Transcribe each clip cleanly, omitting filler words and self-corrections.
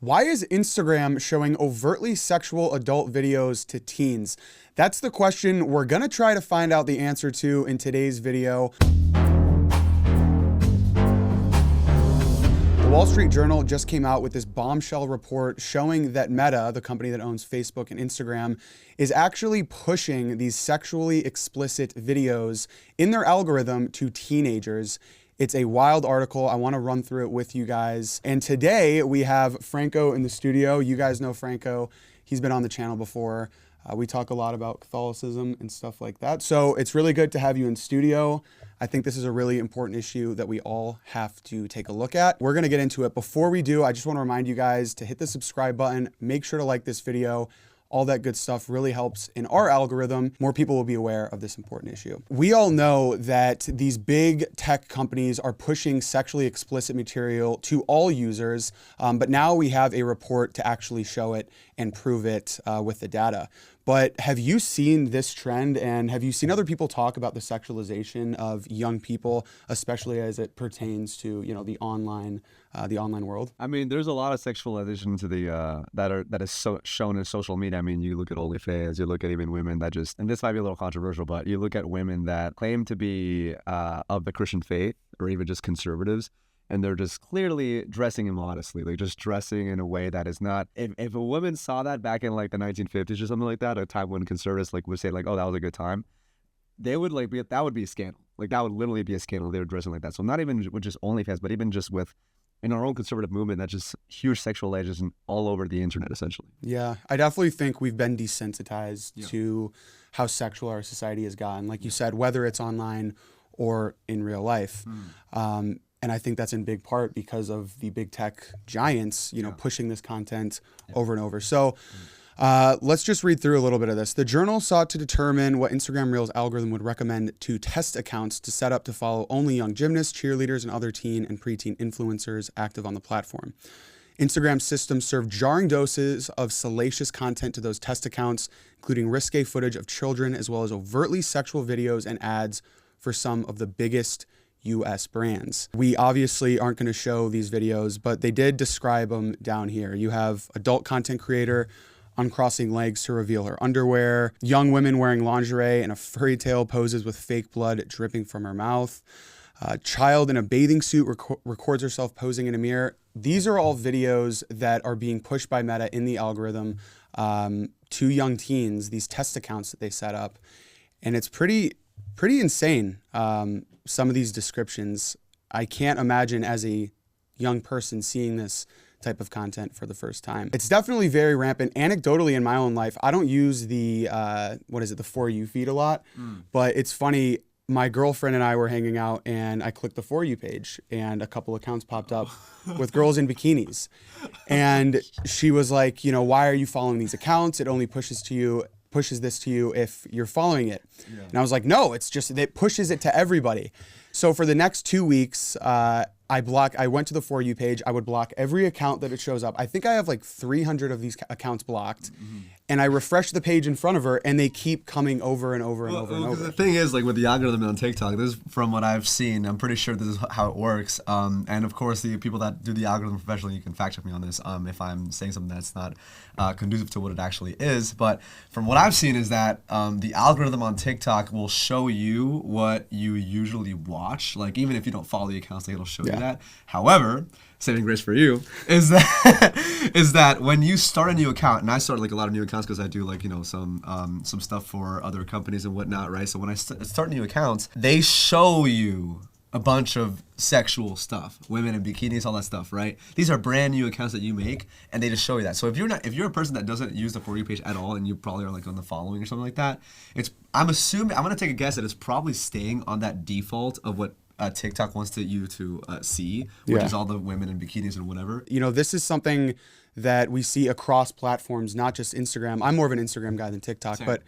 Why is Instagram showing overtly sexual adult videos to teens? That's the question we're going to try to find out the answer to in today's video. The Wall Street Journal just came out with this bombshell report showing that Meta, the company that owns Facebook and Instagram, is actually pushing these sexually explicit videos in their algorithm to teenagers. It's a wild article. I want to run through it with you guys. And today we have Franco in the studio. You guys know Franco. He's been on the channel before. We talk a lot about Catholicism and stuff like that. So it's really good to have you in studio. I think this is a really important issue that we all have to take a look at. We're going to get into it. Before we do, I just want to remind you guys to hit the subscribe button. Make sure to like this video. All that good stuff really helps in our algorithm. More people will be aware of this important issue. We all know that these big tech companies are pushing sexually explicit material to all users, but now we have a report to actually show it and prove it with the data. But have you seen this trend, and have you seen other people talk about the sexualization of young people, especially as it pertains to, you know, the online world? I mean, there's a lot of sexualization to the that is shown in social media. I mean, you look at OnlyFans, you look at even women that just, and this might be a little controversial, but you look at women that claim to be of the Christian faith or even just conservatives, and they're just clearly dressing immodestly, like just dressing in a way that is not. If a woman saw that back in like the 1950s or something like that, a time when conservatives like would say like, oh, that was a good time, they would like that would be a scandal. Like that would literally be a scandal. They were dressing like that. So not even with just OnlyFans, but even just with in our own conservative movement, that's just huge sexualization all over the internet, essentially. Yeah, I definitely think we've been desensitized to how sexual our society has gotten. Like you said, whether it's online or in real life. And I think that's in big part because of the big tech giants, you know, pushing this content over and over. So let's just read through a little bit of this. The journal sought to determine what Instagram Reels algorithm would recommend to test accounts to set up to follow only young gymnasts, cheerleaders, and other teen and preteen influencers active on the platform. Instagram's system served jarring doses of salacious content to those test accounts, including risque footage of children, as well as overtly sexual videos and ads for some of the biggest US brands. We obviously aren't going to show these videos, but they did describe them down here. You have adult content creator uncrossing legs to reveal her underwear, young women wearing lingerie and a furry tail poses with fake blood dripping from her mouth, a child in a bathing suit records herself posing in a mirror. These are all videos that are being pushed by Meta in the algorithm to young teens, these test accounts that they set up. And it's pretty insane. Some of these descriptions, I can't imagine as a young person seeing this type of content for the first time. It's definitely very rampant. Anecdotally in my own life, I don't use the, the For You feed a lot, but it's funny. My girlfriend and I were hanging out and I clicked the For You page and a couple accounts popped up with girls in bikinis. And she was like, you know, why are you following these accounts? It only pushes this to you if you're following it. And I was like, no, it's just, it pushes it to everybody. So for the next 2 weeks, I went to the For You page. I would block every account that it shows up. I think I have like 300 of these accounts blocked. And I refresh the page in front of her and they keep coming over and over and over and over. The thing is, like with the algorithm on TikTok, this is from what I've seen. I'm pretty sure this is how it works. And of course, the people that do the algorithm professionally, you can fact check me on this if I'm saying something that's not conducive to what it actually is. But from what I've seen is that the algorithm on TikTok will show you what you usually watch. Like even if you don't follow the accounts, like, it'll show you that. However, saving grace for you is that when you start a new account, and I start like a lot of new accounts because I do like, you know, some stuff for other companies and whatnot, right? So when I start new accounts, they show you a bunch of sexual stuff, women in bikinis, all that stuff, right? These are brand new accounts that you make, and they just show you that. So if you're a person that doesn't use the For You page at all, and you probably are like on the following or something like that, I'm gonna take a guess that it's probably staying on that default of what TikTok wants you to see, which is all the women in bikinis and whatever. You know, this is something that we see across platforms, not just Instagram. I'm more of an Instagram guy than TikTok, but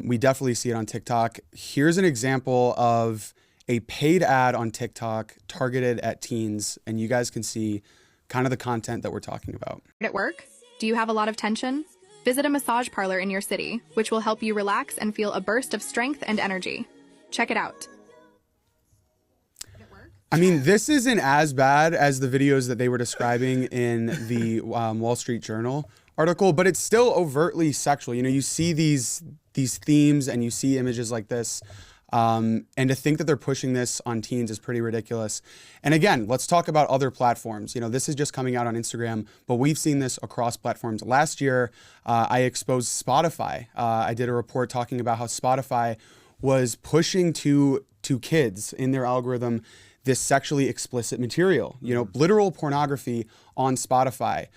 we definitely see it on TikTok. Here's an example of a paid ad on TikTok targeted at teens, and you guys can see kind of the content that we're talking about. At work? Do you have a lot of tension? Visit a massage parlor in your city, which will help you relax and feel a burst of strength and energy. Check it out. I mean, this isn't as bad as the videos that they were describing in the Wall Street Journal article, but it's still overtly sexual. You know, you see these themes and you see images like this. And to think that they're pushing this on teens is pretty ridiculous. And again, let's talk about other platforms. You know, this is just coming out on Instagram, but we've seen this across platforms. Last year, I exposed Spotify. I did a report talking about how Spotify was pushing to kids in their algorithm this sexually explicit material, you know, literal pornography on Spotify.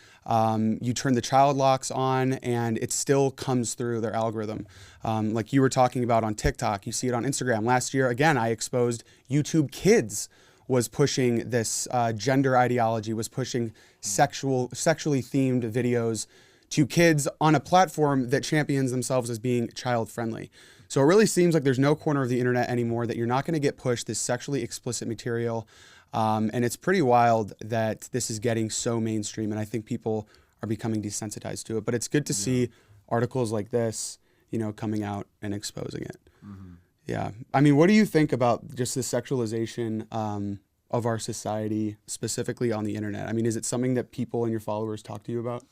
You turn the child locks on and it still comes through their algorithm. Like you were talking about on TikTok, you see it on Instagram. Last year, again, I exposed YouTube Kids was pushing this gender ideology, was pushing sexually themed videos to kids on a platform that champions themselves as being child friendly. So it really seems like there's no corner of the internet anymore that you're not going to get pushed this sexually explicit material. And it's pretty wild that this is getting so mainstream. And I think people are becoming desensitized to it. But it's good to see articles like this, you know, coming out and exposing it. Mm-hmm. Yeah. I mean, what do you think about just the sexualization of our society, specifically on the internet? I mean, is it something that people and your followers talk to you about?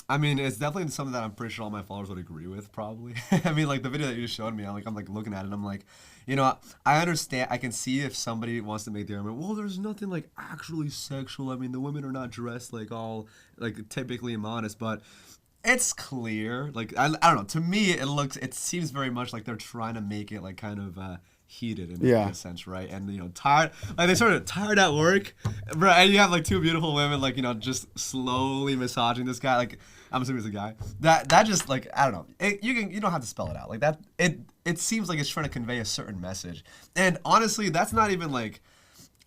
I mean, it's definitely something that I'm pretty sure all my followers would agree with, probably. I mean, like the video that you showed me, I'm like looking at it, I'm like, you know, I understand, I can see if somebody wants to make the argument, well, there's nothing like actually sexual. I mean, the women are not dressed like all like typically modest, but it's clear. Like I don't know. To me, it seems very much like they're trying to make it like kind of heated in a sense, right? And you know, tired, like they sort of tired at work, bro. And you have like two beautiful women, like, you know, just slowly massaging this guy. Like I'm assuming it's a guy. That just like, I don't know. You don't have to spell it out like that. It seems like it's trying to convey a certain message. And honestly, that's not even like.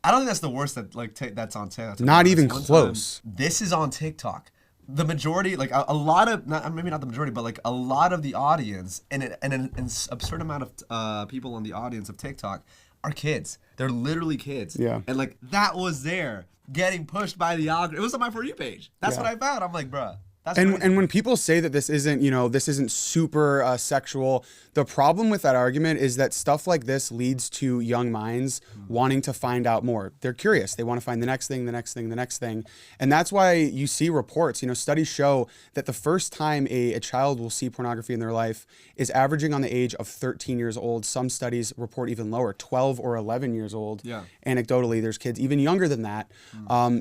I don't think that's the worst that like that's on TikTok. Not even close. This is on TikTok. The majority, like a lot of, maybe not the majority, but like a lot of the audience and an absurd amount of people on the audience of TikTok are kids. They're literally kids. Yeah. And like that was there getting pushed by the algorithm. It was on my For You page. That's what I found. I'm like, bruh. That's and when people say that this isn't super sexual, the problem with that argument is that stuff like this leads to young minds wanting to find out more. They're curious. They want to find the next thing, the next thing, the next thing. And that's why you see reports, you know, studies show that the first time a child will see pornography in their life is averaging on the age of 13 years old. Some studies report even lower, 12 or 11 years old. Yeah. Anecdotally, there's kids even younger than that.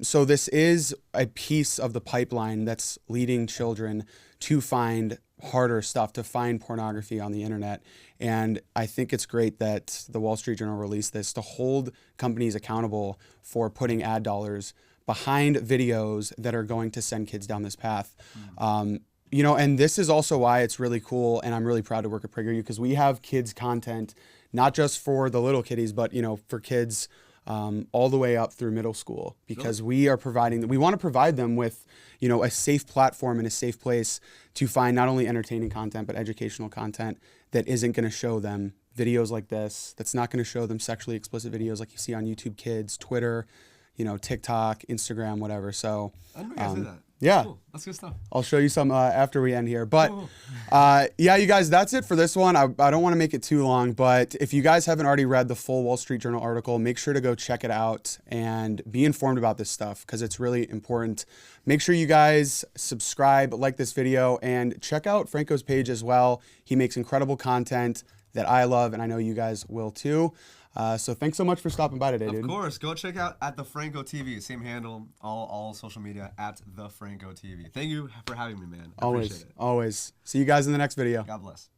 So this is a piece of the pipeline that's leading children to find harder stuff, to find pornography on the internet. And I think it's great that the Wall Street Journal released this to hold companies accountable for putting ad dollars behind videos that are going to send kids down this path. You know, and this is also why it's really cool, and I'm really proud to work at PragerU, because we have kids content, not just for the little kiddies, but, you know, for kids all the way up through middle school, because we want to provide them with, you know, a safe platform and a safe place to find not only entertaining content, but educational content that isn't going to show them videos like this, that's not going to show them sexually explicit videos like you see on YouTube Kids, Twitter, you know, TikTok, Instagram, whatever. So I didn't know you guys did that. Yeah. Cool. That's good stuff. I'll show you some after we end here. But yeah, you guys, that's it for this one. I don't want to make it too long, but if you guys haven't already read the full Wall Street Journal article, make sure to go check it out and be informed about this stuff, because it's really important. Make sure you guys subscribe, like this video, and check out Franco's page as well. He makes incredible content that I love, and I know you guys will too. So thanks so much for stopping by today, dude. Of course. Go check out at The Franco TV. Same handle, all social media, at The Franco TV. Thank you for having me, man. I appreciate it. Always. See you guys in the next video. God bless.